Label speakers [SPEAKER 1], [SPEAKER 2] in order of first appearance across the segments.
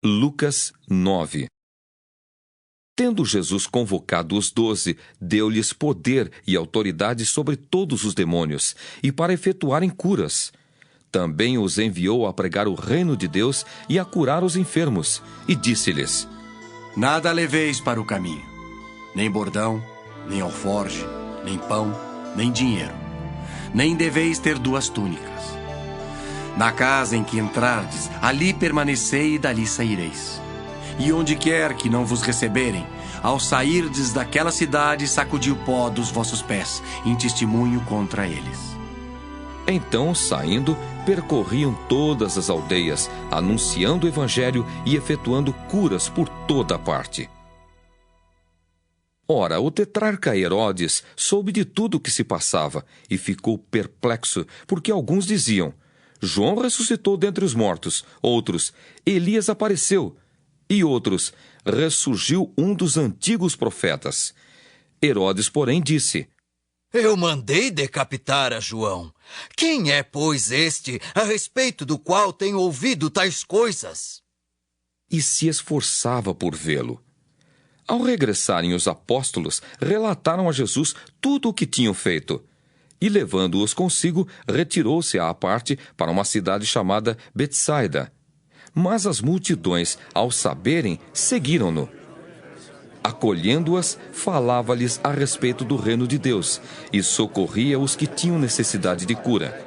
[SPEAKER 1] Lucas 9. Tendo Jesus convocado os 12, deu-lhes poder e autoridade sobre todos os demônios, e para efetuarem curas. Também os enviou a pregar o reino de Deus e a curar os enfermos, e disse-lhes:
[SPEAKER 2] Nada leveis para o caminho, nem bordão, nem alforje, nem pão, nem dinheiro. Nem deveis ter 2 túnicas. Na casa em que entrardes, ali permanecei e dali saireis. E onde quer que não vos receberem, ao sairdes daquela cidade, sacudi o pó dos vossos pés, em testemunho contra eles.
[SPEAKER 1] Então, saindo, percorriam todas as aldeias, anunciando o evangelho e efetuando curas por toda parte. Ora, o tetrarca Herodes soube de tudo o que se passava e ficou perplexo, porque alguns diziam: João ressuscitou dentre os mortos, outros: Elias apareceu, e outros: ressurgiu um dos antigos profetas. Herodes, porém, disse:
[SPEAKER 3] Eu mandei decapitar a João. Quem é, pois, este, a respeito do qual tenho ouvido tais coisas?
[SPEAKER 1] E se esforçava por vê-lo. Ao regressarem os apóstolos, relataram a Jesus tudo o que tinham feito. E, levando-os consigo, retirou-se à parte para uma cidade chamada Betsaida. Mas as multidões, ao saberem, seguiram-no. Acolhendo-as, falava-lhes a respeito do reino de Deus e socorria os que tinham necessidade de cura.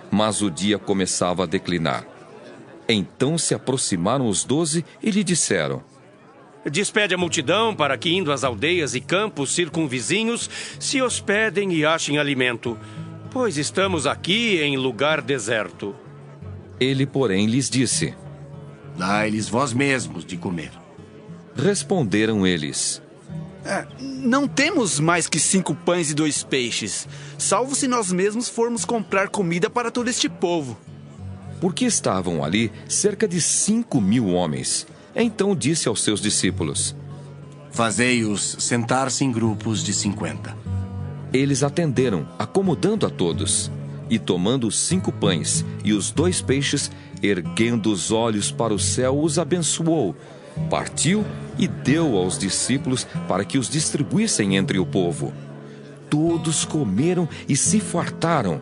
[SPEAKER 1] Mas o dia começava a declinar. Então se aproximaram os 12 e lhe disseram:
[SPEAKER 4] Despede a multidão para que, indo às aldeias e campos circunvizinhos, se hospedem e achem alimento, pois estamos aqui em lugar deserto.
[SPEAKER 1] Ele, porém, lhes disse:
[SPEAKER 2] Dai-lhes vós mesmos de comer.
[SPEAKER 1] Responderam eles:
[SPEAKER 5] Não temos mais que 5 pães e 2 peixes, salvo se nós mesmos formos comprar comida para todo este povo.
[SPEAKER 1] Porque estavam ali cerca de 5.000 homens. Então disse aos seus discípulos:
[SPEAKER 2] Fazei-os sentar-se em grupos de 50.
[SPEAKER 1] Eles atenderam, acomodando a todos. E tomando os 5 pães e os 2 peixes, erguendo os olhos para o céu, os abençoou. Partiu e deu aos discípulos para que os distribuíssem entre o povo. Todos comeram e se fartaram.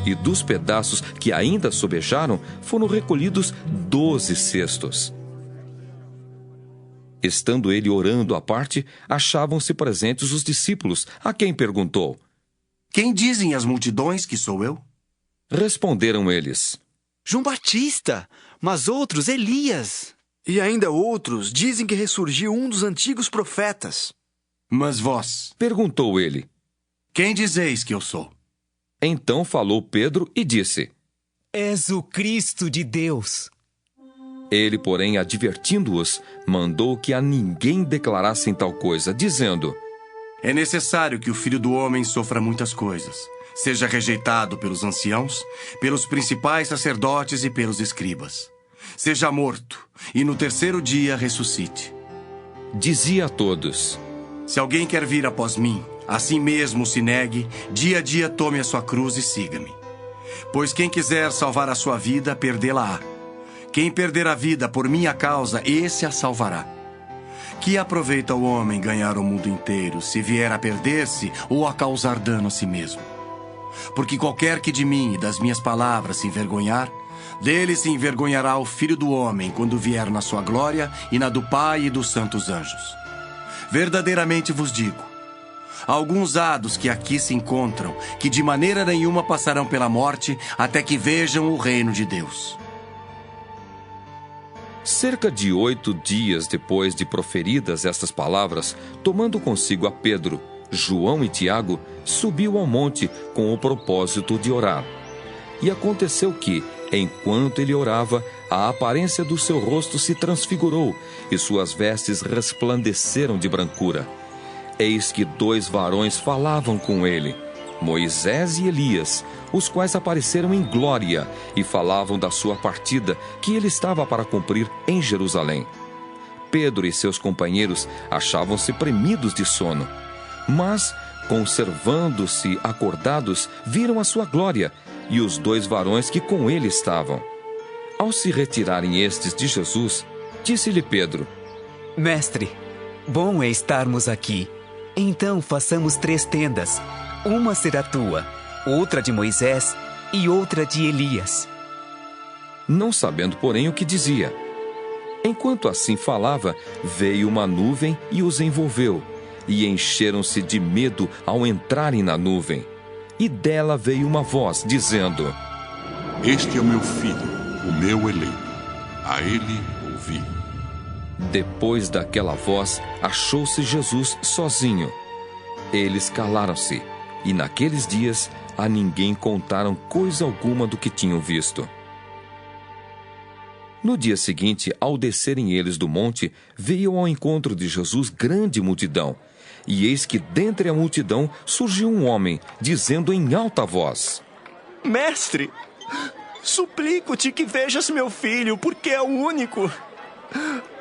[SPEAKER 1] E dos pedaços que ainda sobejaram, foram recolhidos 12 cestos. Estando ele orando à parte, achavam-se presentes os discípulos, a quem perguntou:
[SPEAKER 2] Quem dizem as multidões que sou eu?
[SPEAKER 1] Responderam eles:
[SPEAKER 5] João Batista, mas outros Elias.
[SPEAKER 6] E ainda outros dizem que ressurgiu um dos antigos profetas.
[SPEAKER 2] Mas vós,
[SPEAKER 1] perguntou ele,
[SPEAKER 2] quem dizeis que eu sou?
[SPEAKER 1] Então falou Pedro e disse:
[SPEAKER 7] És o Cristo de Deus.
[SPEAKER 1] Ele, porém, advertindo-os, mandou que a ninguém declarassem tal coisa, dizendo:
[SPEAKER 2] É necessário que o Filho do Homem sofra muitas coisas, seja rejeitado pelos anciãos, pelos principais sacerdotes e pelos escribas. Seja morto, e no 3º dia ressuscite.
[SPEAKER 1] Dizia a todos:
[SPEAKER 2] Se alguém quer vir após mim, assim mesmo se negue, dia a dia tome a sua cruz e siga-me. Pois quem quiser salvar a sua vida, perdê-la-á. Quem perder a vida por minha causa, esse a salvará. Que aproveita o homem ganhar o mundo inteiro, se vier a perder-se ou a causar dano a si mesmo? Porque qualquer que de mim e das minhas palavras se envergonhar, dele se envergonhará o Filho do Homem quando vier na sua glória e na do Pai e dos santos anjos. Verdadeiramente vos digo, alguns há dos que aqui se encontram, que de maneira nenhuma passarão pela morte, até que vejam o reino de Deus.
[SPEAKER 1] Cerca de 8 dias depois de proferidas estas palavras, tomando consigo a Pedro, João e Tiago, subiu ao monte com o propósito de orar. E aconteceu que, enquanto ele orava, a aparência do seu rosto se transfigurou e suas vestes resplandeceram de brancura. Eis que 2 varões falavam com ele, Moisés e Elias, os quais apareceram em glória e falavam da sua partida que ele estava para cumprir em Jerusalém. Pedro e seus companheiros achavam-se premidos de sono, mas, conservando-se acordados, viram a sua glória e os 2 varões que com ele estavam. Ao se retirarem estes de Jesus, Disse-lhe Pedro:
[SPEAKER 7] Mestre, bom é estarmos aqui. Então façamos 3 tendas. Uma será tua, outra de Moisés e outra de Elias.
[SPEAKER 1] Não sabendo, porém, o que dizia. Enquanto assim falava, veio uma nuvem e os envolveu, e encheram-se de medo ao entrarem na nuvem. E dela veio uma voz, dizendo:
[SPEAKER 8] Este é o meu filho, o meu eleito. A ele ouvi.
[SPEAKER 1] Depois daquela voz, achou-se Jesus sozinho. Eles calaram-se, e naqueles dias a ninguém contaram coisa alguma do que tinham visto. No dia seguinte, ao descerem eles do monte, veio ao encontro de Jesus grande multidão. E eis que dentre a multidão surgiu um homem, dizendo em alta voz:
[SPEAKER 9] Mestre, suplico-te que vejas meu filho, porque é o único.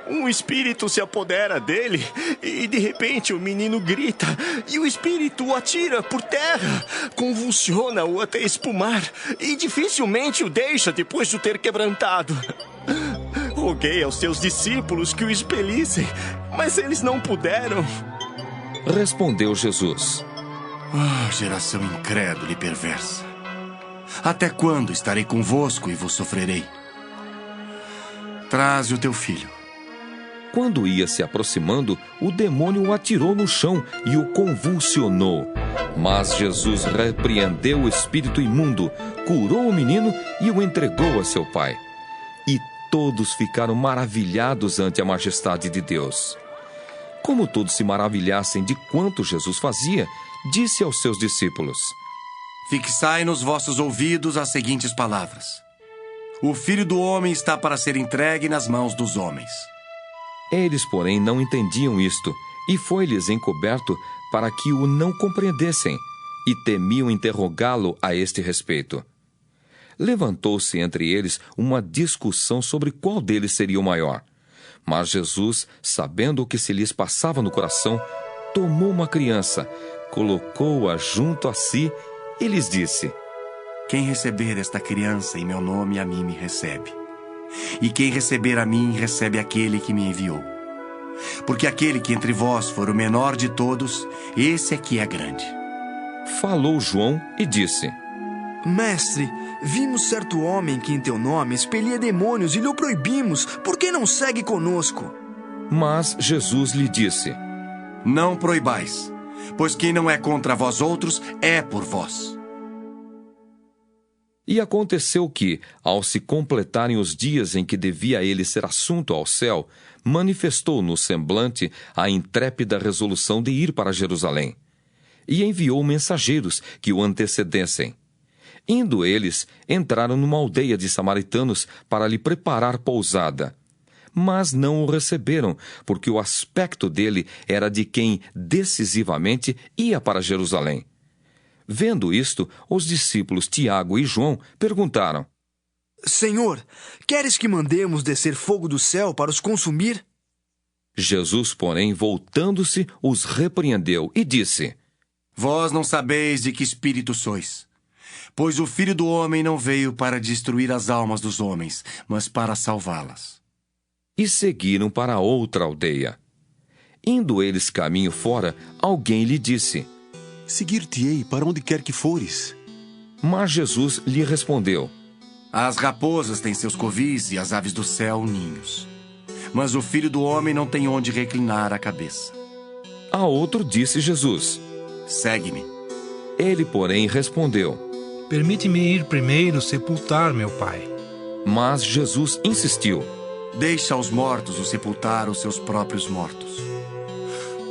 [SPEAKER 9] Um espírito se apodera dele e de repente o menino grita e o espírito o atira por terra, convulsiona-o até espumar e dificilmente o deixa depois de o ter quebrantado. Roguei aos seus discípulos que o expelissem, mas eles não puderam.
[SPEAKER 1] Respondeu Jesus:
[SPEAKER 2] Geração incrédula e perversa. Até quando estarei convosco e vos sofrerei? Traze o teu filho.
[SPEAKER 1] Quando ia se aproximando, o demônio o atirou no chão e o convulsionou. Mas Jesus repreendeu o espírito imundo, curou o menino e o entregou a seu pai. E todos ficaram maravilhados ante a majestade de Deus. Como todos se maravilhassem de quanto Jesus fazia, disse aos seus discípulos:
[SPEAKER 2] Fixai nos vossos ouvidos as seguintes palavras: O Filho do Homem está para ser entregue nas mãos dos homens.
[SPEAKER 1] Eles, porém, não entendiam isto, e foi-lhes encoberto para que o não compreendessem, e temiam interrogá-lo a este respeito. Levantou-se entre eles uma discussão sobre qual deles seria o maior. Mas Jesus, sabendo o que se lhes passava no coração, tomou uma criança, colocou-a junto a si e lhes disse:
[SPEAKER 2] Quem receber esta criança em meu nome, a mim me recebe. E quem receber a mim, recebe aquele que me enviou. Porque aquele que entre vós for o menor de todos, esse aqui é grande.
[SPEAKER 1] Falou João e disse:
[SPEAKER 6] Mestre, vimos certo homem que em teu nome expelia demônios e lhe o proibimos. Por que não segue conosco?
[SPEAKER 1] Mas Jesus lhe disse:
[SPEAKER 2] Não proibais, pois quem não é contra vós outros, é por vós.
[SPEAKER 1] E aconteceu que, ao se completarem os dias em que devia ele ser assunto ao céu, manifestou no semblante a intrépida resolução de ir para Jerusalém. E enviou mensageiros que o antecedessem. Indo eles, entraram numa aldeia de samaritanos para lhe preparar pousada. Mas não o receberam, porque o aspecto dele era de quem decisivamente ia para Jerusalém. Vendo isto, os discípulos Tiago e João perguntaram:
[SPEAKER 6] Senhor, queres que mandemos descer fogo do céu para os consumir?
[SPEAKER 1] Jesus, porém, voltando-se, os repreendeu e disse:
[SPEAKER 2] Vós não sabeis de que espírito sois, pois o Filho do Homem não veio para destruir as almas dos homens, mas para salvá-las.
[SPEAKER 1] E seguiram para outra aldeia. Indo eles caminho fora, alguém lhe disse:
[SPEAKER 10] Seguir-te-ei para onde quer que fores.
[SPEAKER 1] Mas Jesus lhe respondeu:
[SPEAKER 2] As raposas têm seus covis e as aves do céu ninhos. Mas o Filho do Homem não tem onde reclinar a cabeça.
[SPEAKER 1] A outro disse Jesus:
[SPEAKER 2] Segue-me.
[SPEAKER 1] Ele, porém, respondeu:
[SPEAKER 11] Permite-me ir primeiro sepultar meu pai.
[SPEAKER 1] Mas Jesus insistiu:
[SPEAKER 2] Deixa aos mortos o sepultar os seus próprios mortos.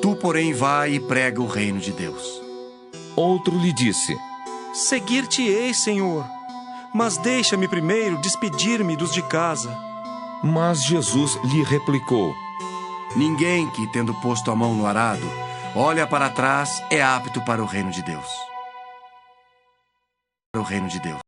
[SPEAKER 2] Tu, porém, vai e prega o reino de Deus.
[SPEAKER 1] Outro lhe disse:
[SPEAKER 9] Seguir-te-ei, Senhor, mas deixa-me primeiro despedir-me dos de casa.
[SPEAKER 1] Mas Jesus lhe replicou:
[SPEAKER 2] Ninguém que, tendo posto a mão no arado, olha para trás, é apto para o reino de Deus. Para o reino de Deus.